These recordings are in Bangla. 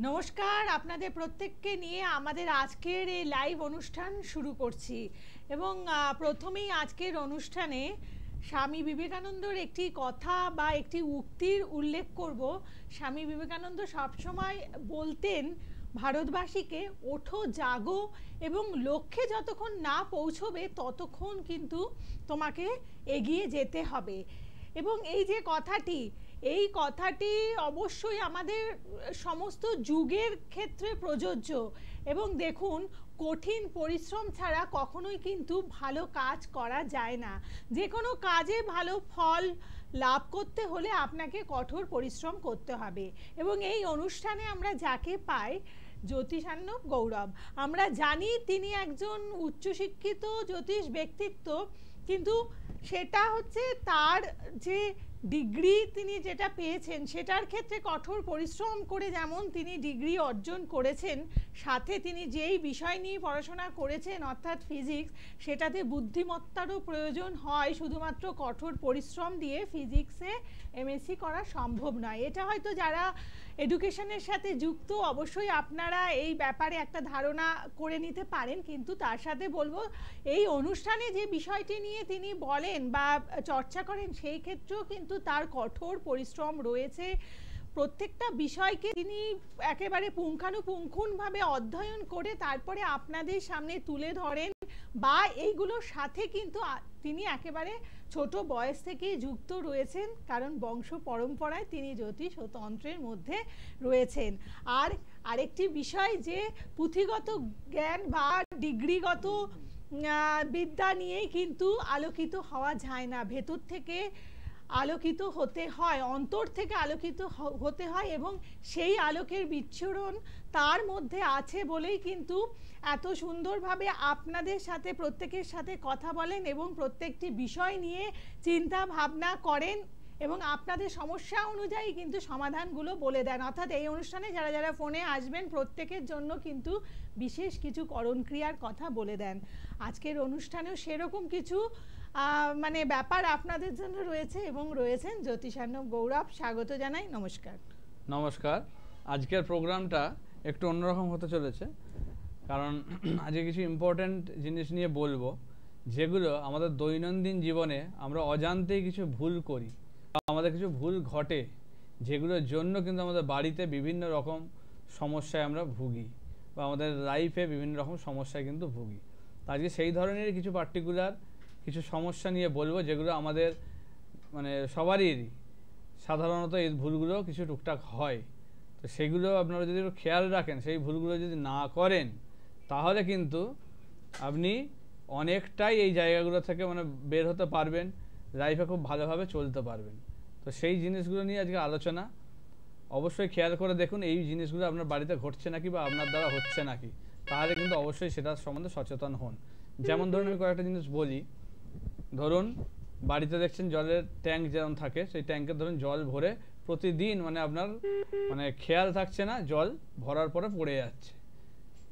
নমস্কার, আপনাদের প্রত্যেককে নিয়ে আমাদের আজকের এই লাইভ অনুষ্ঠান শুরু করছি এবং প্রথমেই আজকের অনুষ্ঠানে স্বামী বিবেকানন্দর একটি কথা বা একটি উক্তির উল্লেখ করব। স্বামী বিবেকানন্দ সবসময় বলতেন ভারতবাসীকে, ওঠো জাগো এবং লক্ষ্যে যতক্ষণ না পৌঁছবে ততক্ষণ কিন্তু তোমাকে এগিয়ে যেতে হবে। এবং এই যে এই কথাটি অবশ্যই আমাদের সমস্ত যুগের ক্ষেত্রে প্রযোজ্য। এবং দেখুন, কঠিন পরিশ্রম ছাড়া কখনোই কিন্তু ভালো কাজ করা যায় না। যে কোনো কাজে ভালো ফল লাভ করতে হলে আপনাকে কঠোর পরিশ্রম করতে হবে। এবং এই অনুষ্ঠানে আমরা যাকে পাই, জ্যোতিষার্ণব গৌরব, আমরা জানি তিনি একজন উচ্চশিক্ষিত জ্যোতিষ ব্যক্তিত্ব, কিন্তু সেটা হচ্ছে তার যে ডিগ্রি তিনি যেটা পেয়েছেন সেটার ক্ষেত্রে কঠোর পরিশ্রম করে যেমন তিনি ডিগ্রি অর্জন করেছেন, সাথে তিনি যেই বিষয় নিয়ে পড়াশোনা করেছেন অর্থাৎ ফিজিক্স, সেটাতে বুদ্ধিমত্তারও প্রয়োজন হয়। শুধুমাত্র কঠোর পরিশ্রম দিয়ে ফিজিক্সে এমএসসি করা সম্ভব নয়। এটা হয়তো যারা এডুকেশনের সাথে যুক্ত অবশ্যই আপনারা এই ব্যাপারে একটা ধারণা করে নিতে পারেন, কিন্তু তার সাথে বলবো এই অনুষ্ঠানে যে বিষয়টি নিয়ে তিনি বলেন বা চর্চা করেন সেই ক্ষেত্রেও কিন্তু তার কঠোর পরিশ্রম রয়েছে। প্রত্যেকটা বিষয়কে তিনি একেবারে পুঙ্খানুপুঙ্খভাবে অধ্যয়ন করে তারপরে আপনাদের সামনে তুলে ধরেন, বা এইগুলোর সাথে কিন্তু তিনি একেবারে ছোট বয়স থেকেই যুক্ত রয়েছেন, কারণ বংশ পরম্পরায় তিনি জ্যোতিষ ও তন্ত্রের মধ্যে রয়েছেন। আর আরেকটি বিষয় যে পুঁথিগত জ্ঞান বা ডিগ্রিগত বিদ্যা নিয়েই কিন্তু আলোকিত হওয়া যায় না, ভেতর থেকে আলোকিত হতে হয়, অন্তর থেকে আলোকিত হতে হয়। এবং সেই আলোকের বিচ্ছুরণ তার মধ্যে আছে বলেই কিন্তু এত সুন্দরভাবে আপনাদের সাথে প্রত্যেকের সাথে কথা বলেন এবং প্রত্যেকটি বিষয় নিয়ে চিন্তা ভাবনা করেন এবং আপনাদের সমস্যা অনুযায়ী কিন্তু সমাধানগুলো বলে দেন। অর্থাৎ এই অনুষ্ঠানে যারা যারা ফোনে আসবেন প্রত্যেকের জন্য কিন্তু বিশেষ কিছু করণ ক্রিয়ার কথা বলে দেন। আজকের অনুষ্ঠানেও সেরকম কিছু মানে ব্যাপার আপনাদের জন্য রয়েছে এবং রয়েছেন জ্যোতিষার্ণব গৌরব। স্বাগত জানাই, নমস্কার। নমস্কার। আজকের প্রোগ্রামটা একটু অন্যরকম হতে চলেছে, কারণ আজকে কিছু ইম্পর্ট্যান্ট জিনিস নিয়ে বলবো, যেগুলো আমাদের দৈনন্দিন জীবনে আমরা অজান্তেই কিছু ভুল করি বা আমাদের কিছু ভুল ঘটে, যেগুলোর জন্য কিন্তু আমাদের বাড়িতে বিভিন্ন রকম সমস্যায় আমরা ভুগি বা আমাদের লাইফে বিভিন্ন রকম সমস্যায় কিন্তু ভুগি। আজকে সেই ধরনের কিছু পার্টিকুলার কিছু সমস্যা নিয়ে বলবো, যেগুলো আমাদের মানে সবারই সাধারণত এই ভুলগুলো কিছু টুকটাক হয়। তো সেগুলো আপনারা যদি একটু খেয়াল রাখেন, সেই ভুলগুলো যদি না করেন, তাহলে কিন্তু আপনি অনেকটাই এই জায়গাগুলো থেকে মানে বের হতে পারবেন, লাইফে খুব ভালোভাবে চলতে পারবেন। তো সেই জিনিসগুলো নিয়ে আজকে আলোচনা। অবশ্যই খেয়াল করে দেখুন এই জিনিসগুলো আপনার বাড়িতে ঘটছে নাকি বা আপনার দ্বারা হচ্ছে নাকি, তাহলে কিন্তু অবশ্যই সেটার সম্বন্ধে সচেতন হন। যেমন ধরুন আমি কয়েকটা জিনিস বলি। ধরুন বাড়িতে দেখছেন জলের ট্যাঙ্ক যেমন থাকে, সেই ট্যাঙ্কে ধরুন জল ভরে প্রতিদিন মানে আপনার মানে খেয়াল থাকছে না, জল ভরার পরে পড়ে যাচ্ছে,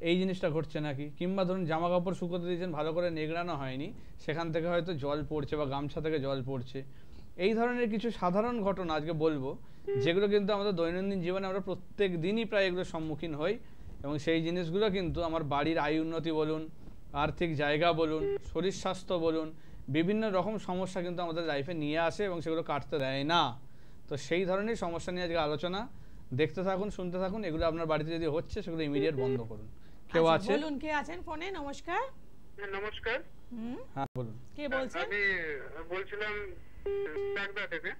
এই জিনিসটা ঘটছে নাকি? কিংবা ধরুন জামা কাপড় শুকোতে দিয়েছেন, ভালো করে নেগড়ানো হয়নি, সেখান থেকে হয়তো জল পড়ছে বা গামছা থেকে জল পড়ছে। এই ধরনের কিছু সাধারণ ঘটনা আজকে বলবো, যেগুলো কিন্তু আমাদের দৈনন্দিন জীবনে আমরা প্রত্যেক দিনই প্রায় এগুলোর সম্মুখীন হই। এবং সেই জিনিসগুলো কিন্তু আমার বাড়ির আয় উন্নতি বলুন, আর্থিক জায়গা বলুন, শরীর স্বাস্থ্য বলুন, বিভিন্ন রকম সমস্যা কিন্তু আমাদের লাইফে নিয়ে আসে এবং সেগুলো কাটতে দেয় না। তো সেই ধরনের সমস্যা নিয়ে আজকে আলোচনা। দেখতে থাকুন, শুনতে থাকুন। এগুলো আপনার বাড়িতে যদি হচ্ছে সেগুলো ইমিডিয়েট বন্ধ করুন। কেউ আছে? বলুন, কে আছেন ফোনে? নমস্কার। নমস্কার। হ্যাঁ বলুন। কে বলছেন? আমি বলছিলাম চাকদা থেকে।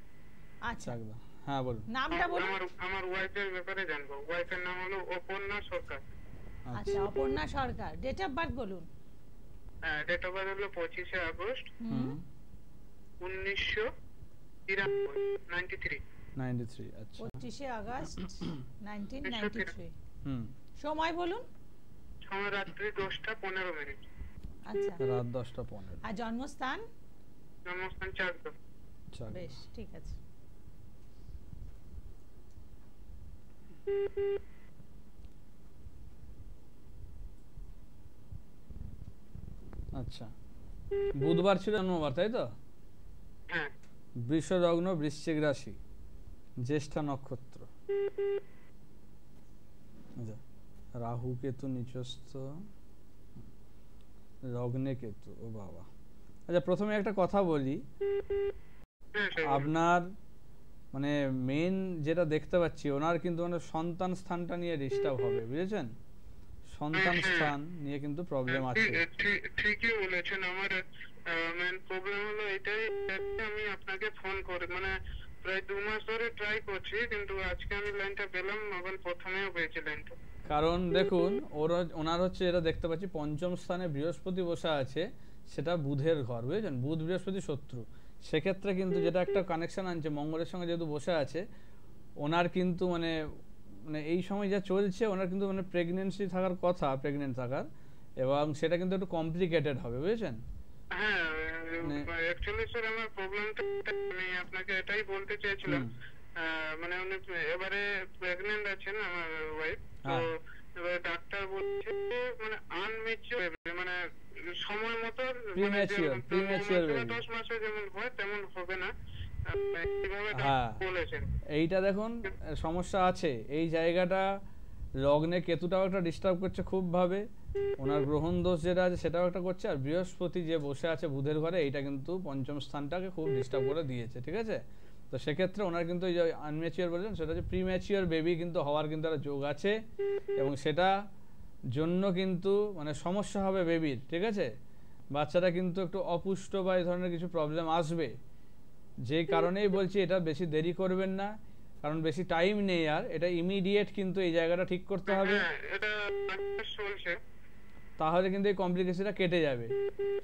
আচ্ছা, হ্যাঁ বলুন। নামটা বলুন। আমার ওয়াইফের ব্যাপারে জানবো। ওয়াইফের নাম হলো অপর্ণা সরকার। আচ্ছা, অপর্ণা সরকার। ডেট অফ বার্থ বলুন। ডেট অফ বার্থ হলো 25শে আগস্ট 1993। আচ্ছা 25শে আগস্ট 1993। সময় বলুন। সময় রাত্রি 10:15। আচ্ছা, রাত 10:15। আর জন্মস্থান? জন্মস্থান চাকদা। বেশ, ঠিক আছে। আচ্ছা, বুধবার ছিল জন্মবার, তাই তো? হ্যাঁ। বৃষ লগ্ন, বৃশ্চিক রাশি, জ্যেষ্ঠা নক্ষত্র। আচ্ছা, রাহু কেতু নিচস্থ, লগ্নে কেতু, ও বাবা। আচ্ছা, প্রথমে একটা কথা বলি, আপনার মানে মেন যেটা দেখতে পাচ্ছি, ওনার কিন্তু মানে সন্তান স্থানটা নিয়ে ডিস্টার্ব হবে, বুঝেছেন? সন্তান স্থান নিয়ে কিন্তু প্রবলেম আছে। ঠিকই বলেছেন। আমার মেন প্রবলেম হলো এটাই, আমি আপনাকে ফোন করে মানে প্রায় 2 মাস ধরে ট্রাই করছি, কিন্তু আজকে আমি লাইনটা পেলাম, আবার প্রথমেও পেয়েছি লাইনটা। কারণ দেখুন, ওনার হচ্ছে এটা দেখতে পাচ্ছি পঞ্চম স্থানে বৃহস্পতি বসে আছে, সেটা বুধের ঘর, বুঝেছেন? বুধ বৃহস্পতি শত্রু। সেক্ষেত্রে কিন্তু যেটা একটা কানেকশন আনছে মঙ্গলের সঙ্গে যেহেতু বসে আছে, ওনার কিন্তু মানে মানে এই সময় যা চলছে, ওনার কিন্তু মানে প্রেগনেন্সি থাকার কথা, প্রেগনেন্ট থাকার, এবং সেটা কিন্তু একটু কমপ্লিকেটেড হবে, বুঝেছেন? হ্যাঁ, অ্যাকচুয়ালি স্যার আমার প্রবলেমটা আমি আপনাকে এটাই বলতে চেয়েছিলাম। মানে উনি এবারে প্রেগনেন্ট আছেন আমার ওয়াইফ, তো এবারে ডাক্তার বলছে মানে আনম্যাচিওর, মানে সময় মতো প্রিম্যাচিওর 10 মাসে যেমন হয় তেমন হবে না, বলেছেন। এইটা দেখুন সমস্যা আছে এই জায়গাটা, লগ্নে কেতুটাও একটা ডিস্টার্ব করছে খুব ভাবে, ওনার গ্রহণ দোষ যেটা আছে সেটাও একটা করছে, আর বৃহস্পতি যে বসে আছে বুধের ঘরে, এইটা কিন্তু পঞ্চম স্থানটাকে খুব ডিস্টার্ব করে দিয়েছে, ঠিক আছে? তো সেক্ষেত্রে ওনার কিন্তু এই যে আনম্যাচিওর বলছেন, সেটা হচ্ছে প্রিম্যাচিওর বেবি কিন্তু হওয়ার কিন্তু একটা যোগ আছে, এবং সেটা জন্য কিন্তু মানে সমস্যা হবে বেবির, ঠিক আছে? বাচ্চাটা কিন্তু একটু অপুষ্ট বা এই ধরনের কিছু প্রবলেম আসবে, যে কারণেই বলছি এটা বেশি দেরি করবেন না, কারণ বেশি টাইম নেই আর, এটা ইমিডিয়েট কিন্তু এই জায়গাটা ঠিক করতে হবে, এটা চলছে, তাহলে কিন্তু এই কমপ্লিকেশনটা কেটে যাবে,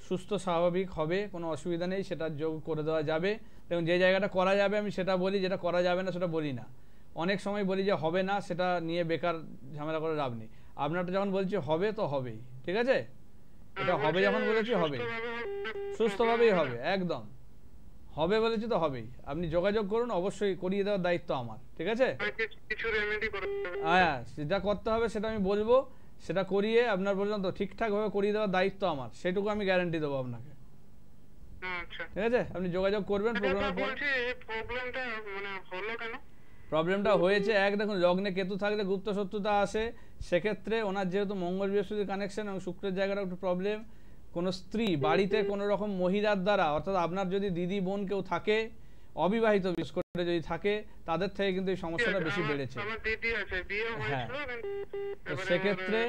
সুস্থ স্বাভাবিক হবে, কোনো অসুবিধা নেই, সেটা যোগ করে দেওয়া যাবে। এবং যে জায়গাটা করা যাবে আমি সেটা বলি, যেটা করা যাবে না সেটা বলি না। অনেক সময় বলি যে হবে না, সেটা নিয়ে বেকার ঝামেলা করে লাভ নেই। আপনারটা যখন বলছি হবে তো হবেই, ঠিক আছে? এটা হবে যখন বলেছি হবে, সুস্থভাবেই হবে, একদম হবে বলেছি তো হবেই। আপনি যোগাযোগ করুন, অবশ্যই করিয়ে দেওয়ার দায়িত্ব আমার, ঠিক আছে? হ্যাঁ, যেটা করতে হবে সেটা আমি বলবো, সেটা করিয়ে আপনার পর্যন্ত ঠিকঠাকভাবে করিয়ে দেওয়ার দায়িত্ব আমার, সেটুকু আমি গ্যারান্টি দেবো আপনাকে, ঠিক আছে? আপনি যোগাযোগ করবেন প্রবলেমটা হয়েছে। এক দেখুন, লগ্নে কেতু থাকলে গুপ্ত শত্রুতা আসে, সেক্ষেত্রে ওনার যেহেতু মঙ্গল বৃহস্পতির কানেকশন এবং শুক্রের জায়গাটা একটু প্রবলেম, কোনো স্ত্রী বাড়িতে কোনো রকম মহিলার দ্বারা, অর্থাৎ আপনার যদি দিদি বোন কেউ থাকে অবিবাহিত, বিশেষ করে যদি থাকে, তাদের থেকে কিন্তু এই সমস্যাটা বেশি বেড়েছে। হ্যাঁ, সেক্ষেত্রে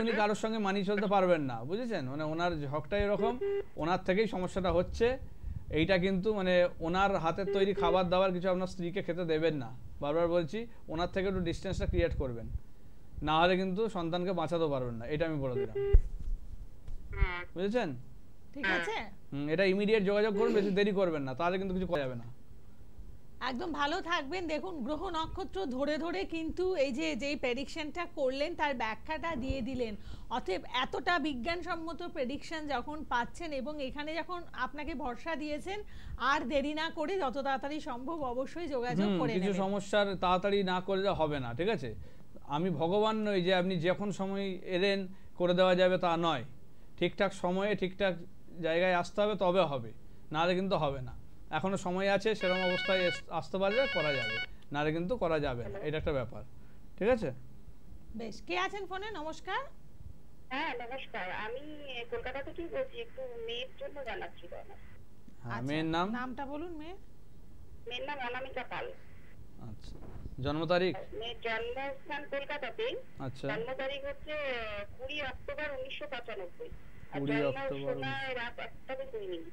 উনি কারোর সঙ্গে মানিয়ে চলতে পারবেন না, বুঝেছেন? মানে ওনার ঝকটা এরকম, ওনার থেকেই সমস্যাটা হচ্ছে। এইটা কিন্তু মানে ওনার হাতের তৈরি খাবার দাবার কিছু আপনার স্ত্রীকে খেতে দেবেন না, বারবার বলছি। ওনার থেকে একটু ডিস্টেন্সটা ক্রিয়েট করবেন, না হলে কিন্তু সন্তানকে বাঁচাতে পারবেন না, এটা আমি বলে দিলাম, বুঝেছেন? ঠিক আছে, এটা ইমিডিয়েট যোগাযোগ করুন, বেশি দেরি করবেন না, তাহলে কিন্তু কিছু করা যাবে না। একদম ভালো থাকবেন। দেখুন, গ্রহ নক্ষত্র ধরে ধরে কিন্তু এই যে যেই প্রেডিকশনটা করলেন তার ব্যাখ্যাটা দিয়ে দিলেন। অতএব এতটা বিজ্ঞানসম্মত প্রেডিকশন যখন পাচ্ছেন এবং এখানে যখন আপনাকে ভরসা দিয়েছেন, আর দেরি না করে যত তাড়াতাড়ি সম্ভব অবশ্যই যোগাযোগ করে নেবেন। কিছু সমস্যার তাড়াতাড়ি না করলে হবে না, ঠিক আছে? আমি ভগবান নই যে আপনি যখন সময় এলেন করে দেওয়া যাবে, তা নয়। ঠিকঠাক সময়ে ঠিকঠাক জায়গায় আসতে হবে, তবে হবে, নাহলে কিন্তু হবে না। এখনো সময় আছে, সেরকম অবস্থায় আসতে পারলে করা যাবে, নাহলে কিন্তু করা যাবে না, এটা একটা ব্যাপার, ঠিক আছে? বেশ, কে আছেন ফোনে? নমস্কার। হ্যাঁ নমস্কার, আমি কলকাতা থেকে বলছি, একটু মেয়ের জন্য জানাচ্ছি। হ্যাঁ, মেয়ের নামটা বলুন। মেয়ের নাম অনামিকা পাল। আচ্ছা, জন্ম তারিখ? মেয়ের জন্মস্থান কলকাতাতে। আচ্ছা, জন্ম তারিখ হচ্ছে 20 অক্টোবর 1995। 20 অক্টোবর রাত 1:20।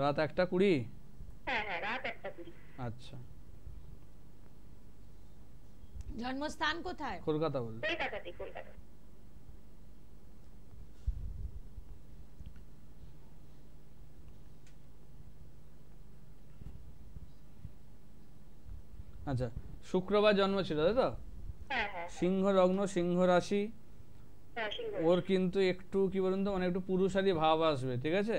রাত 1:20? হ্যাঁ, রাত 1:20। আচ্ছা, জন্মস্থান কোথায়? কলকাতা বল। কলকাতাতে, কলকাতা। আচ্ছা, শুক্রবার জন্ম ছিল, তাই তো? হ্যাঁ। সিংহ লগ্ন, সিংহ রাশি। ওর কিন্তু একটু কি বলুন তো, মানে একটু পুরুষালী ভাব আসবে, ঠিক আছে?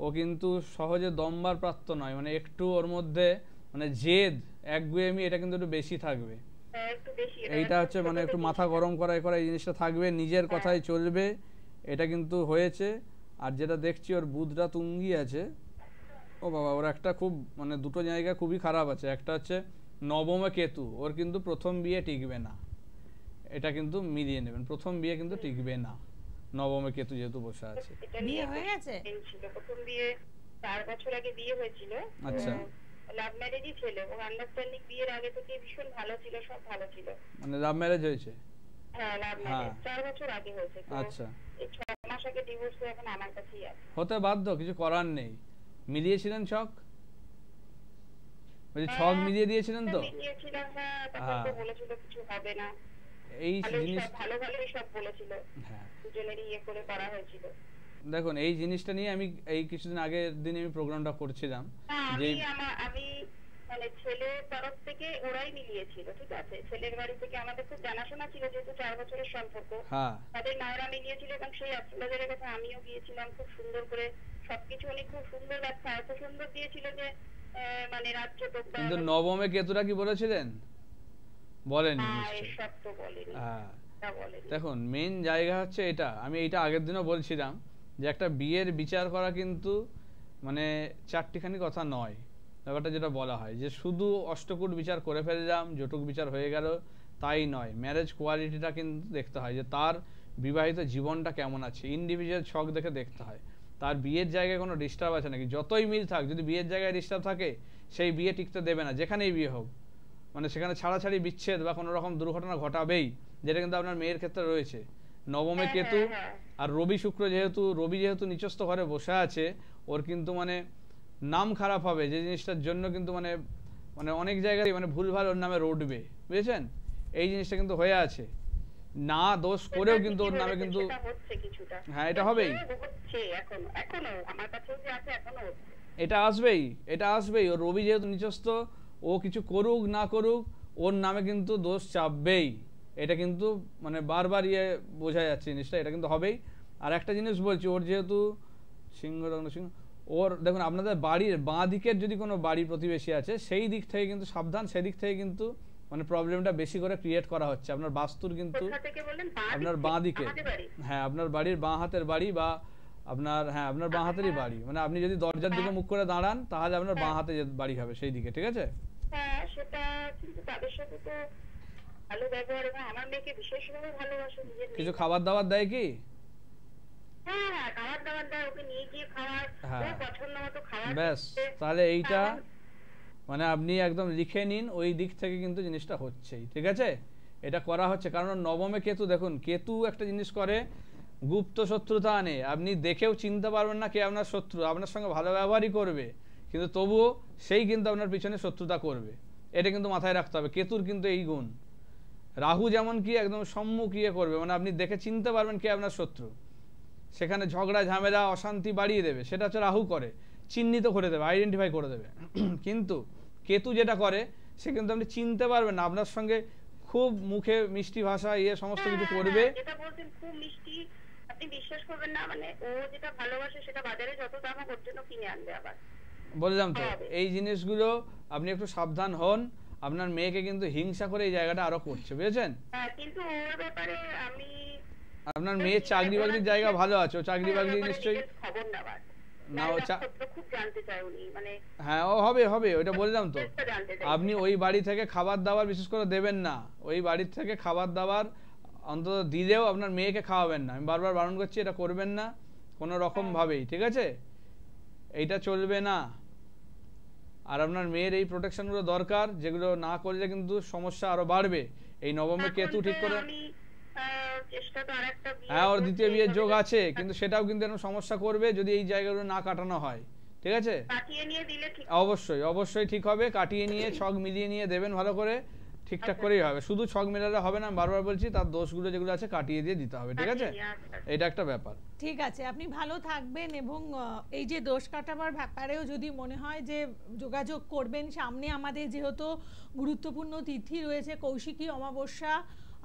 ও কিন্তু সহজে দমবার প্রাপ্ত নয়, মানে একটু ওর মধ্যে মানে জেদ, একগুঁয়েমি, এটা কিন্তু একটু বেশি থাকবে। এইটা হচ্ছে মানে একটু মাথা গরম করা এই জিনিসটা থাকবে, নিজের কথাই চলবে, এটা কিন্তু হয়েছে। আর যেটা দেখছি ওর বুধটা তুঙ্গি আছে, ও বাবা, ওর একটা খুব মানে দুটো জায়গা খুবই খারাপ আছে। একটা হচ্ছে নবমে কেতু, ওর কিন্তু প্রথম বিয়ে টিকবে না, এটা কিন্তু মিলিয়ে নেবেন, প্রথম বিয়ে কিন্তু টিকবে না, নবমে কেতু যেহেতু বসে আছে। বিয়ে হয়ে গেছে? প্রথম বিয়ে 4 বছর আগে বিয়ে হয়েছিল। আচ্ছা, লাভ ম্যারেজই ছিল এবং আন্ডারস্ট্যান্ডিং, বিয়ের আগে থেকে ভীষণ ভালো ছিল, সব ভালো ছিল। মানে লাভ ম্যারেজ হয়েছে? হ্যাঁ, লাভ ম্যারেজ 4 বছর আগে হয়েছে। আচ্ছা, এই 6 মাস আগে ডিভোর্স হয়ে এখন আমার কাছেই আছে। হতে বাধ্য, কিছু করার নেই। মিলিয়েছিলেন ছক? ওই যে ছক মিলিয়ে দিয়েছিলেন তো? মিলিয়েছিলাম, হ্যাঁ। তখন তো বলেছিল কিছু হবে না, এই জিনিস ভালো ভালোই সব বলেছিল। হ্যাঁ, দুজনেরই ইয়ে করে করা হয়েছিল। দেখুন এই জিনিসটা নিয়ে আমি এই কিছুদিন আগের দিনে আমি প্রোগ্রামটা করছিলাম যে আমি মানে ছেলের তরফ থেকে ওরাই মিলিয়েছিল, ঠিক আছে। ছেলের বাড়ি থেকে আমাদের খুব জানাশোনা ছিল, যেহেতু 4 বছরের সম্পর্ক, তাদের মায়েরা মিলিয়েছিল এবং সেই অ্যাস্ট্রোলজারের কাছে আমিও গিয়েছিলাম। খুব সুন্দর করে সবকিছু উনি খুব সুন্দর ব্যাখ্যা, এত সুন্দর দিয়েছিল যে মানে রাজ্য তো। কিন্তু নবমে কেতুটা কি বলেছিলেন? বলেননি নিশ্চয়ই। সব তো বলেনি। হ্যাঁ, দেখুন মেইন জায়গা হচ্ছে এটা, আমি এইটা আগের দিনও বলছিলাম যে একটা বিয়ের বিচার করা কিন্তু মানে চারটিখানি কথা নয়। ব্যাপারটা যেটা বলা হয় যে শুধু অষ্টকূট বিচার করে ফেললাম, জটুক বিচার হয়ে গেল, তাই নয়। ম্যারেজ কোয়ালিটিটা কিন্তু দেখতে হয় যে তার বিবাহিত জীবনটা কেমন আছে, ইন্ডিভিজুয়াল ছক দেখে দেখতে হয় তার বিয়ের জায়গায় কোনো ডিস্টার্ব আছে নাকি। যতই মিল থাক, যদি বিয়ের জায়গায় ডিস্টার্ব থাকে সেই বিয়ে টিকতে দেবে না, যেখানেই বিয়ে হোক। মানে সেখানে ছাড়াছাড়ি, বিচ্ছেদ বা কোনো রকম দুর্ঘটনা ঘটাবেই, যেটা কিন্তু আপনার মেয়ের ক্ষেত্রে রয়েছে। নবমে কেতু আর রবি শুক্র, রবি যেহেতু নিচস্থ ঘরে বসে আছে, ওর কিন্তু মানে নাম খারাপ হবে, যে জিনিসটার জন্য কিন্তু মানে মানে অনেক জায়গায় মানে ভুলভাল ওর নামে রটবে, বুঝেছেন? এই জিনিসটা কিন্তু হয়ে আছে, না দোষ করেও কিন্তু ওর নামে কিন্তু হ্যাঁ এটা হবেই, এটা আসবেই, এটা আসবেই। ওর রবি যেহেতু নিচস্থ, ও কিছু করুক না করুক ওর নামে কিন্তু দোষ চাপবেই, এটা কিন্তু মানে বারবার বোঝা যাচ্ছে জিনিসটা, এটা কিন্তু হবেই। আর একটা জিনিস বলছি, ওর যেহেতু সিংহ সিংহ, ওর দেখুন আপনাদের বাড়ির বাঁ দিকের যদি কোনো বাড়ি প্রতিবেশী আছে, সেই দিক থেকে কিন্তু সাবধান, সেদিক থেকে কিন্তু মানে প্রবলেমটা বেশি করে ক্রিয়েট করা হচ্ছে আপনার বাস্তুর কিন্তু আপনার বাঁ দিকে। হ্যাঁ, আপনার বাড়ির বাঁ হাতের বাড়ি বা আপনার আপনার বাঁ হাতেরই বাড়ি, মানে আপনি যদি দরজার দিকে মুখ করে দাঁড়ান তাহলে আপনার বাঁ হাতে বাড়ি হবে সেই দিকে, ঠিক আছে? হ্যাঁ, সেটা কিন্তু তাদের সাথে তো ভালো ব্যবহার, এবং আমার মেয়েকে বিশেষভাবে ভালোবাসে। কিছু খাবার দাবার দেয় কি? হ্যাঁ, খাবার দাবার দেয়, ওকে নিয়ে গিয়ে খাওয়ার, ওর পছন্দ মতো খাবার। ব্যাস, তাহলে এইটা মানে আপনি একদম লিখে নিন, ওই দিক থেকে কিন্তু জিনিসটা হচ্ছেই, ঠিক আছে? এটা করা হচ্ছে কারণ নবমে কেতু, দেখুন কেতু একটা জিনিস করে, গুপ্ত শত্রুতা আনে। আপনি দেখেও চিনতে পারবেন না কে আপনার শত্রু, আপনার সঙ্গে ভালো ব্যবহারই করবে কিন্তু তবুও সেই কিন্তু আপনার পিছনে শত্রুতা করবে, এটা কিন্তু মাথায় রাখতে হবে। কেতুর কিন্তু এই গুণ। রাহু যেমন কি একদম সম্মুখ করবে, মানে আপনি দেখে চিনতে পারবেন কে আপনার শত্রু, সেখানে ঝগড়া ঝামেলা অশান্তি বাড়িয়ে দেবে, সেটা হচ্ছে রাহু করে, চিহ্নিত করে দেবে, আইডেন্টিফাই করে দেবে। কিন্তু কেতু যেটা করে, সে কিন্তু আপনি চিনতে পারবেন না, আপনার সঙ্গে খুব মুখে মিষ্টি ভাষা সমস্ত কিছু করবে। যেটা বলছেন খুব মিষ্টি, আপনি বিশ্বাস করবেন না, মানে ও যেটা ভালোবাসে সেটা বাজারে যত দাম হোক ওর জন্য কিনে আনবে। আবার বললাম তো, এই জিনিসগুলো আপনি একটু সাবধান হন। আপনার মেয়েকে কিন্তু হিংসা করে এই জায়গাটা আরো করছে, বুঝেছেন? কিন্তু ওর ব্যাপারে আমি, আপনার মেয়ের চাকরি বাকরির জায়গা ভালো আছে, ও চাকরি বাকরি নিশ্চয়ই খবর নেওয়ার না, ও খুব জানতে চাই উনি, মানে হ্যাঁ ও হবে হবে, ওইটা বললাম তো। আপনি ওই বাড়ি থেকে খাবার দাবার বিশেষ করে দেবেন না, ওই বাড়ির থেকে খাবার দাবার অন্তত দিলেও আপনার মেয়েকে খাওয়াবেন না, আমি বারবার বারণ করছি, এটা করবেন না কোনো রকম ভাবেই, ঠিক আছে? এইটা চলবে না। আর আপনার মেয়ের এই প্রোটেকশনগুলো দরকার, যেগুলো না করলে কিন্তু সমস্যা আরো বাড়বে। এই নবমে কেতু ঠিক করে, হ্যাঁ ওর দ্বিতীয় বিয়ের যোগ আছে, কিন্তু সেটাও কিন্তু এরকম সমস্যা করবে যদি এই জায়গাগুলো না কাটানো হয়, ঠিক আছে? অবশ্যই অবশ্যই ঠিক হবে, কাটিয়ে নিয়ে ছক মিলিয়ে নিয়ে দেবেন ভালো করে, ঠিকঠাক করেই হবে। শুধু ছক মেলালে হবে না, বারবার বলছি, তার দোষগুলো যেগুলো আছে কাটিয়ে দিয়ে দিতে হবে, ঠিক আছে? এটা একটা ব্যাপার। ঠিক আছে, আপনি ভালো থাকবেন এবং এই যে দোষ কাটাবার ব্যাপারেও যদি মনে হয় যে যোগাযোগ করবেন। সামনে আমাদের যেহেতু গুরুত্বপূর্ণ তিথি রয়েছে কৌশিকী অমাবস্যা,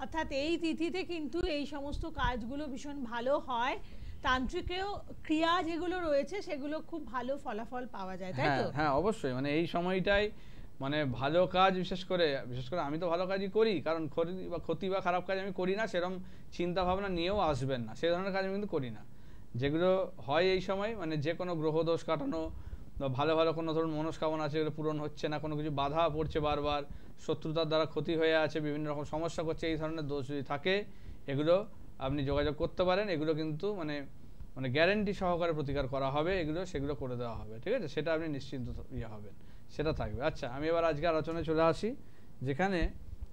অর্থাৎ এই তিথিতে কিন্তু এই সমস্ত কাজগুলো ভীষণ ভালো হয়। তান্ত্রিকেও ক্রিয়া যেগুলো রয়েছে সেগুলো খুব ভালো ফলাফল পাওয়া যায়, তাই তো? হ্যাঁ অবশ্যই, মানে এই সময়টাই মানে ভালো কাজ, বিশেষ করে আমি তো ভালো কাজই করি, কারণ ক্ষতি বা খারাপ কাজ আমি করি না, সেরকম চিন্তা ভাবনা নিয়েও আসবেন না, সে ধরনের কাজ আমি কিন্তু করি না। যেগুলো হয় এই সময়, মানে যে কোনো গ্রহ দোষ কাটানো বা ভালো ভালো কোনো ধরুন মনস্কামনা আছে যেগুলো পূরণ হচ্ছে না, কোনো কিছু বাধা পড়ছে বারবার, শত্রুতার দ্বারা ক্ষতি হয়ে আছে, বিভিন্ন রকম সমস্যা করছে, এই ধরনের দোষ যদি থাকে এগুলো আপনি যোগাযোগ করতে পারেন। এগুলো কিন্তু মানে গ্যারেন্টি সহকারে প্রতিকার করা হবে, সেগুলো করে দেওয়া হবে, ঠিক আছে? সেটা আপনি নিশ্চিন্ত হবেন, সেটা থাকবে। আচ্ছা, আমি এবার আজকে আলোচনায় চলে আসি, যেখানে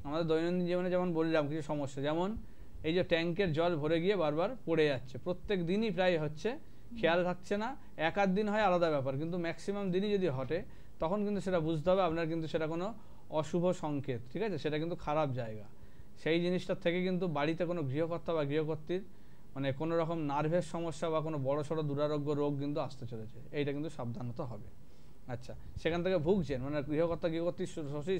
আমাদের দৈনন্দিন জীবনে যেমন বললাম কিছু সমস্যা, যেমন এই যে ট্যাঙ্কের জল ভরে গিয়ে বারবার পড়ে যাচ্ছে, প্রত্যেক দিনই প্রায় হচ্ছে, খেয়াল থাকছে না। এক আধ দিন হয় আলাদা ব্যাপার, কিন্তু ম্যাক্সিমাম দিনই যদি ঘটে তখন কিন্তু সেটা বুঝতে হবে আপনার কিন্তু সেটা কোনো অশুভ সংকেত, ঠিক আছে? সেটা কিন্তু খারাপ জায়গা। সেই জিনিসটার থেকে কিন্তু বাড়িতে কোনো গৃহকর্তা বা গৃহকর্ত্রীর মানে কোনো রকম নার্ভের সমস্যা বা কোনো বড় সড়ো দুরারোগ্য রোগ কিন্তু আসতে চলেছে, এইটা কিন্তু সাবধানতা হবে। আচ্ছা, সেখান থেকে ভুগছেন, মানে গৃহকর্তা গৃহকর্ত্রীর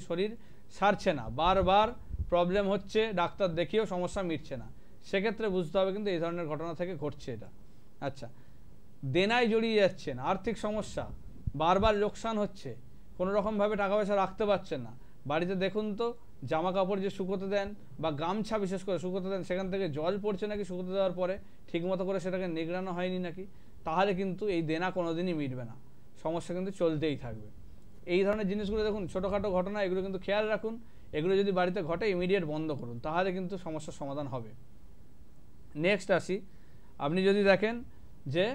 শরীর সারছে না, বারবার প্রবলেম হচ্ছে, ডাক্তার দেখিয়েও সমস্যা মিটছে না, সেক্ষেত্রে বুঝতে হবে কিন্তু এই ধরনের ঘটনা থেকে ঘটছে এটা। আচ্ছা, দেনায় জড়িয়ে যাচ্ছেন, আর্থিক সমস্যা, বারবার লোকসান হচ্ছে, কোনো রকমভাবে টাকা পয়সা রাখতে পারছেন না, বাড়িতে দেখুন তো জামা কাপড় যে শুকোতে দেন বা গামছা বিশেষ করে শুকোতে দেন, সেখান থেকে জল পড়ছে নাকি শুকোতে দেওয়ার পরে, ঠিকমতো করে সেটাকে নিগড়ানো হয়নি নাকি, তাহলে কিন্তু এই দেনা কোনোদিনই মিটবে না, সমস্যা কিন্তু চলতেই থাকবে। এই ধরনের জিনিসগুলো দেখুন, ছোটোখাটো ঘটনা, এগুলো কিন্তু খেয়াল রাখুন, এগুলো যদি বাড়িতে ঘটে ইমিডিয়েট বন্ধ করুন, তাহলে কিন্তু সমস্যার সমাধান হবে। নেক্সট আসি, আপনি যদি দেখেন যে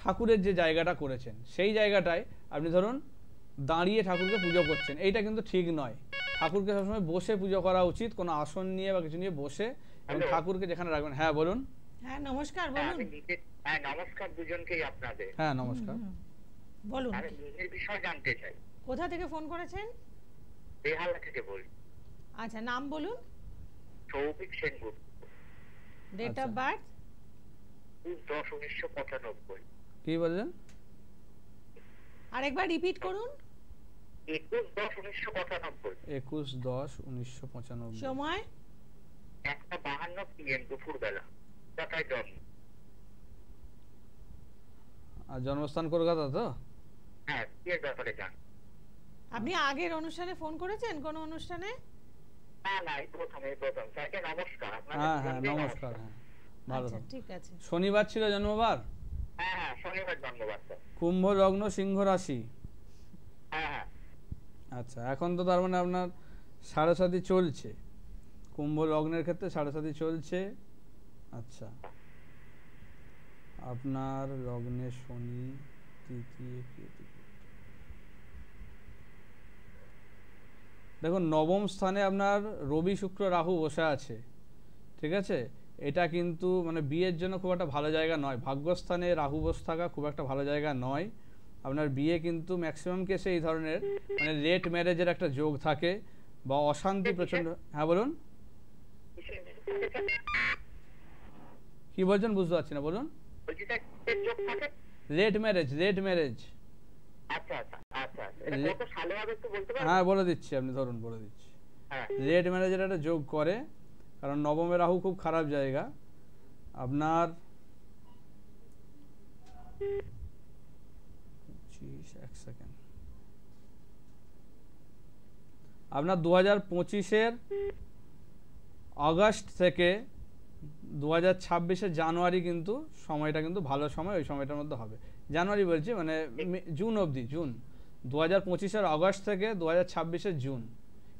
ঠাকুরের যে জায়গাটা করেছেন সেই জায়গাটায় আপনি ধরুন দাঁড়িয়ে ঠাকুরকে পুজো করছেন, এইটা কিন্তু ঠিক নয়। ঠাকুরকে সবসময় বসে পুজো করা উচিত, কোনো আসন নিয়ে বা কিছু নিয়ে বসে, এবং ঠাকুরকে যেখানে রাখবেন। হ্যাঁ বলুন। হ্যাঁ নমস্কার, বলুন। হ্যাঁ নমস্কার দুজনকেই আপনাদের। হ্যাঁ নমস্কার, বলুন। আমি নিজের বিষয় জানতে চাই। কোথা থেকে ফোন করেছেন? বেহালা থেকে বলি। আচ্ছা, নাম বলুন। Souvik Sengupta. Date of birth? 10/1995। কি বললেন? আরেকবার রিপিট করুন। 21/10/1995। 21/10/1995। সময়? 1:52 PM দুপুরবেলা। কোথায় জন্ম? আর জন্মস্থান কলকাতা তো? হ্যাঁ, এর ব্যাপারে জান। আপনি আগের অনুষ্ঠানে ফোন করেছেন, কোন অনুষ্ঠানে? না না, এই প্রথম। স্যারকে নমস্কার। হ্যাঁ হ্যাঁ নমস্কার। হ্যাঁ ভালো, ঠিক আছে। শনিবার ছিল জন্মবার? হ্যাঁ হ্যাঁ, শনিবার জন্মবার স্যার। কুম্ভ লগ্ন, সিংহ রাশি? হ্যাঁ হ্যাঁ। আচ্ছা, এখন তো তার মানে আপনার সাড়ে সাতি চলছে, কুম্ভ লগ্নের ক্ষেত্রে সাড়ে সাতি চলছে। আচ্ছা, আপনার লগ্নে শনি তৃতীয়, দেখুন নবম স্থানে আপনার রবি শুক্র রাহু বসে আছে, ঠিক আছে? এটা কিন্তু মানে বিয়ের জন্য খুব একটা ভালো জায়গা নয়, ভাগ্যস্থানে রাহু বসে থাকা খুব একটা ভালো জায়গা নয়। আপনার বিয়ে কিন্তু ম্যাক্সিমাম কেসে এই ধরনের মানে লেট ম্যারেজের একটা যোগ থাকে বা অশান্তি প্রচন্ড। হ্যাঁ বলুন, কি বলছেন বুঝতে পারছি না, বলুন। Late marriage, late marriage. আচ্ছা আচ্ছা আচ্ছা, এটা কত সালে হবে একটু বলতে পারবেন? হ্যাঁ বলে দিচ্ছি, আপনি ধরুন বলে দিচ্ছি। লেট ম্যারেজের একটা যোগ করে, কারণ নবমে রাহু খুব খারাপ জায়গা। আপনার 1 সেকেন্ড, আপনার 2025-এর আগস্ট থেকে 2026-এর জানুয়ারি কিন্তু সময়টা কিন্তু ভালো সময়, ওই সময়টার মধ্যে হবে। জানুয়ারি বলছি মানে জুন অবধি, জুন 2025-এর আগস্ট থেকে 2026-এর জুন,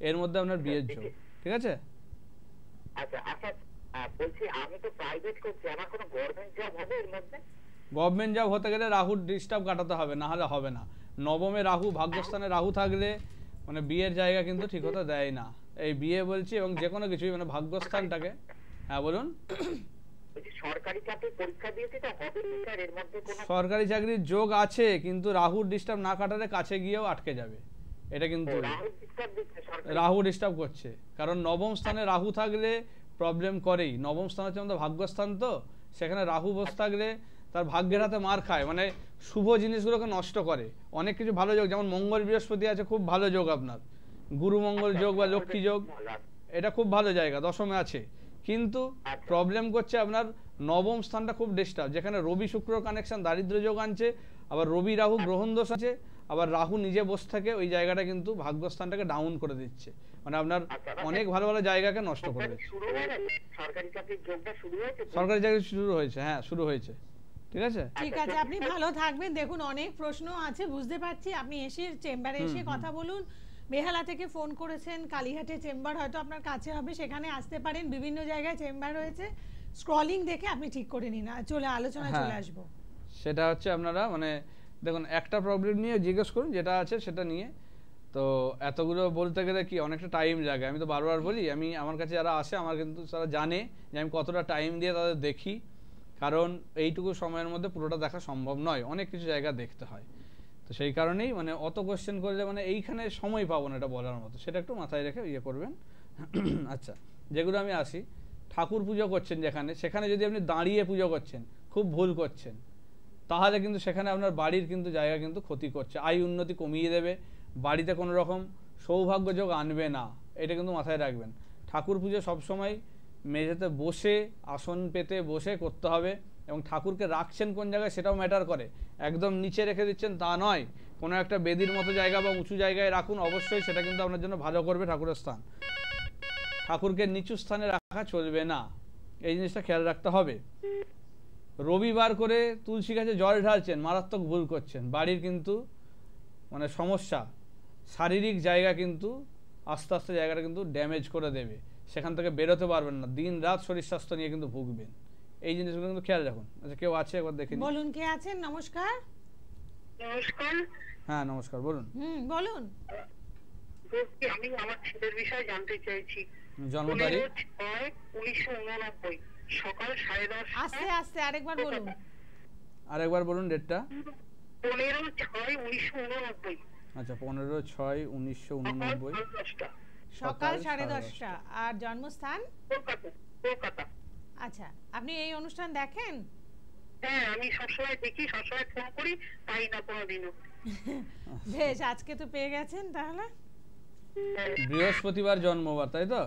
এর মধ্যে আপনার বিয়ের যোগ, ঠিক আছে? আচ্ছা আচ্ছা, বলছি আমি তো প্রাইভেট করছি, আমার কোনো গভর্নমেন্ট জব হবে এর মধ্যে? গভর্নমেন্ট জব হতে গেলে রাহুর ডিস্টার্ব কাটাতে হবে, না হলে হবে না। নবমে রাহু, ভাগ্যস্থানে রাহু থাকলে মানে বিয়ের জায়গা কিন্তু ঠিক হতে দেয় না। এই বিয়ে বলছি এবং যে কোনো কিছুই মানে ভাগ্যস্থানটাকে। হ্যাঁ বলুন। সরকারি চাকরির পরীক্ষা দিয়েছি তো, হবে কি স্যার এর মধ্যে কোনো? সরকারি চাকরির যোগ আছে, কিন্তু রাহুর ডিস্টার্ব না কাটালে কাছে গিয়েও আটকে যাবে, এটা কিন্তু রাহু ডিস্টার্ব করছে। কারণ নবম স্থানে রাহু থাকলে প্রবলেম করেই। নবম স্থান হচ্ছে আমাদের ভাগ্যস্থান, তো সেখানে রাহু বসে থাকলে তার ভাগ্যের হাতে মার খায়, মানে শুভ জিনিসগুলোকে নষ্ট করে। অনেক কিছু ভালো যোগ, যেমন মঙ্গল বৃহস্পতি আছে, খুব ভালো যোগ আপনার, গুরু মঙ্গল যোগ বা লক্ষ্মী যোগ, এটা খুব ভালো জায়গা, দশমে আছে। কিন্তু প্রবলেম করছে আপনার নবম স্থানটা খুব ডিস্টার্ব, যেখানে রবি শুক্র কানেকশন দারিদ্র যোগ আনছে, আবার রবি রাহু গ্রহণ দোষ আছে, আবার রাহু নিজে বসে থাকে, ওই জায়গাটা কিন্তু ভাগ্যস্থানটাকে ডাউন করে দিচ্ছে, মানে আপনার অনেক ভালো ভালো জায়গাকে নষ্ট করে দিচ্ছে। সরকারি চাকরির যোগটা শুরু হয়েছে? সরকারি চাকরি শুরু হয়েছে, হ্যাঁ শুরু হয়েছে, ঠিক আছে? ঠিক আছে, আপনি ভালো থাকবেন। দেখুন অনেক প্রশ্ন আছে, বুঝতে পারছি, আপনি এসে চেম্বারে এসে কথা বলুন, বেহালা থেকে ফোন করেছেন, কালীঘাটে চেম্বার হয়তো আপনার কাছে হবে, সেখানে আসতে পারেন। বিভিন্ন জায়গায় চেম্বার রয়েছে, স্ক্রলিং দেখে আপনি ঠিক করে নিন, চলে আলোচনায় চলে আসবো। সেটা হচ্ছে আপনারা মানে দেখুন একটা প্রবলেম নিয়ে জিজ্ঞেস করুন, যেটা আছে সেটা নিয়ে। তো এতগুলো বলতে গেলে কি অনেকটা টাইম লাগে। আমি তো বারবার বলি, আমার কাছে যারা আসে আমার কিন্তু তারা জানে যে আমি কতটা টাইম দিয়ে তাদের দেখি, কারণ এইটুকু সময়ের মধ্যে পুরোটা দেখা সম্ভব নয়, অনেক কিছু জায়গা দেখতে হয়। তো সেই কারণেই মানে অত কোশ্চেন করলে মানে এইখানে সময় পাবো না এটা বলার মতো, সেটা একটু মাথায় রেখে ইয়ে করবেন। আচ্ছা, যেগুলো আমি আসি, ঠাকুর পুজো করছেন যেখানে, সেখানে যদি আপনি দাঁড়িয়ে পুজো করছেন খুব ভুল করছেন, তাহলে কিন্তু সেখানে আপনার বাড়ির কিন্তু জায়গা কিন্তু ক্ষতি করছে, আয় উন্নতি কমিয়ে দেবে, বাড়িতে কোনো রকম সৌভাগ্য যোগ আনবে না, এটা কিন্তু মাথায় রাখবেন। ঠাকুর পুজো সবসময় মেঝেতে বসে আসন পেতে বসে করতে হবে, এবং ঠাকুরকে রাখছেন কোন জায়গায় সেটাও ম্যাটার করে। একদম নিচে রেখে দিচ্ছেন তা নয়, কোনো একটা বেদির মতো জায়গা বা উঁচু জায়গায় রাখুন, অবশ্যই সেটা কিন্তু আপনার জন্য ভালো করবে ঠাকুরের স্থান। ঠাকুরকে নিচু স্থানে রাখা চলবে না, এই জিনিসটা খেয়াল রাখতে হবে। রবিবার করে তুলসী গাছে জল ঢালছেন, মারাত্মক ভুল করছেন, বাড়ির কিন্তু মানে সমস্যা, শারীরিক জায়গা কিন্তু আস্তে আস্তে জায়গাটা কিন্তু ড্যামেজ করে দেবে, সেখান থেকে বেরোতে পারবেন না, দিন রাত শরীর স্বাস্থ্য নিয়ে কিন্তু ভুগবেন। এই জিনিসগুলো কিন্তু খেয়াল রাখুন। আচ্ছা, কেউ আছে একবার দেখে নিন। বলুন, কে আছেন? নমস্কার। নমস্কার। হ্যাঁ নমস্কার, বলুন। বলুন। আমি আমার ছেলের বিষয়ে জানতে চাইছি। জন্ম তারিখ 1999, সকাল 10:30। আস্তে আস্তে আরেকবার বলুন। আরেকবার বলুন ডেটটা। 15/6/1999। আচ্ছা, 15/6/1999, সকাল 10:30। আর জন্মস্থান? কলকাতা। আচ্ছা, আপনি এই অনুষ্ঠান দেখেন? হ্যাঁ, আমি সবসময় দেখি, সবসময় ফোন করি, পাই না কোনোদিনও। বেশ, আজকে তো পেয়ে গেছেন তাহলে। বৃহস্পতিবার জন্মবার, তাই তো?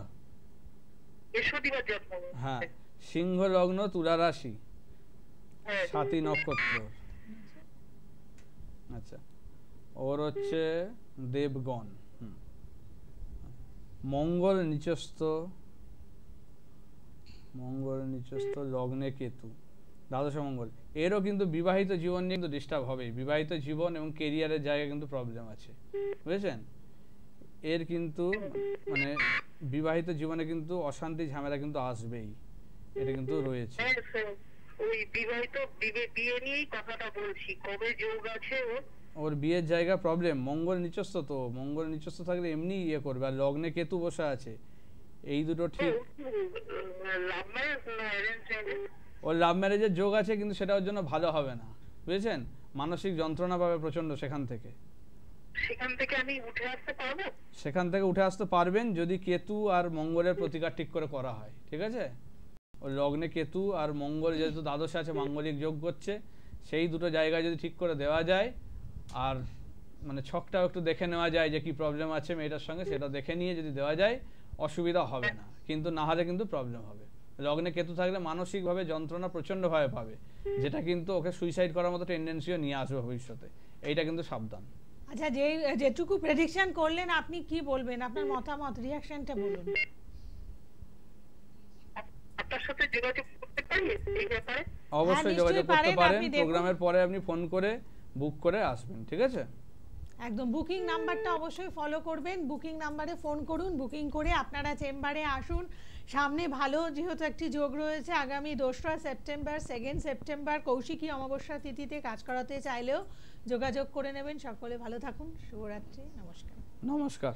বৃহস্পতিবার জন্ম। হ্যাঁ, সিংহ লগ্ন, তুলা রাশি, সাতী নক্ষত্র। আচ্ছা, ওর হচ্ছে দেবগণ। মঙ্গল নিচস্থ লগ্নে কেতু, দ্বাদশ মঙ্গল। এরও কিন্তু বিবাহিত জীবন নিয়ে কিন্তু ডিস্টার্ব হবেই, বিবাহিত জীবন এবং কেরিয়ারের জায়গায় কিন্তু প্রবলেম আছে, বুঝেছেন? এর কিন্তু মানে বিবাহিত জীবনে কিন্তু অশান্তি ঝামেলা কিন্তু আসবেই, এটা কিন্তু রয়েছে। ওই বিবাহিত বিয়ে নিয়েই কথাটা বলছি, কবে যোগ আছে ওর বিয়ের জায়গা প্রবলেম, মঙ্গল নিচস্থ, তো মঙ্গল নিচস্থ থাকলে এমনি ইয়ে করবে, আর লগ্নে কেতু বসে আছে, এই দুটো ঠিক। ওর লাভ ম্যারেজের যোগ আছে, কিন্তু সেটা ওর জন্য ভালো হবে না, বুঝেছেন? মানসিক যন্ত্রণা পাবে প্রচন্ড সেখান থেকে। আমি উঠে আসতে পারবো? সেখান থেকে উঠে আসতে পারবেন যদি কেতু আর মঙ্গলের প্রতিকার ঠিক করে করা হয়, ঠিক আছে? ওর লগ্নে কেতু আর মঙ্গল যেহেতু দ্বাদশে আছে, মাঙ্গলিক যোগ করছে, সেই দুটো জায়গায় যদি ঠিক করে দেওয়া যায়, আর মানে ছকটাও একটু দেখে নেওয়া যায় যে কি প্রবলেম আছে মেয়েটার সঙ্গে, সেটা দেখে নিয়ে যদি দেওয়া যায় অসুবিধা হবে না, কিন্তু না হলে কিন্তু প্রবলেম হবে। লগ্নে কেতু থাকলে মানসিকভাবে যন্ত্রণা প্রচণ্ডভাবে পাবে, যেটা কিন্তু ওকে সুইসাইড করার মতো টেন্ডেন্সিও নিয়ে আসবে ভবিষ্যতে, এইটা কিন্তু সাবধান। আচ্ছা, যেটুকু প্রেডিকশন করলেন আপনি কি বলবেন, আপনার মতামত, রিঅ্যাকশনটা বলুন। আপনার সাথে যোগাযোগ করতে পারি এই ব্যাপারে? অবশ্যই যোগাযোগ করতে পারেন, প্রোগ্রামের পরে আপনি ফোন করে বুক করে আসবেন, ঠিক আছে? একদম, বুকিং নাম্বারটা অবশ্যই ফলো করবেন, বুকিং নাম্বারে ফোন করুন, বুকিং করে আপনারা চেম্বারে আসুন। সামনে ভালো যেহেতু একটি যোগ রয়েছে, আগামী 2রা September, 2nd September Kaushiki Amavasya তিথিতে কাজ করাতে চাইলেও যোগাযোগ করে নেবেন। সকলে ভালো থাকুন, শুভরাত্রি, নমস্কার। নমস্কার।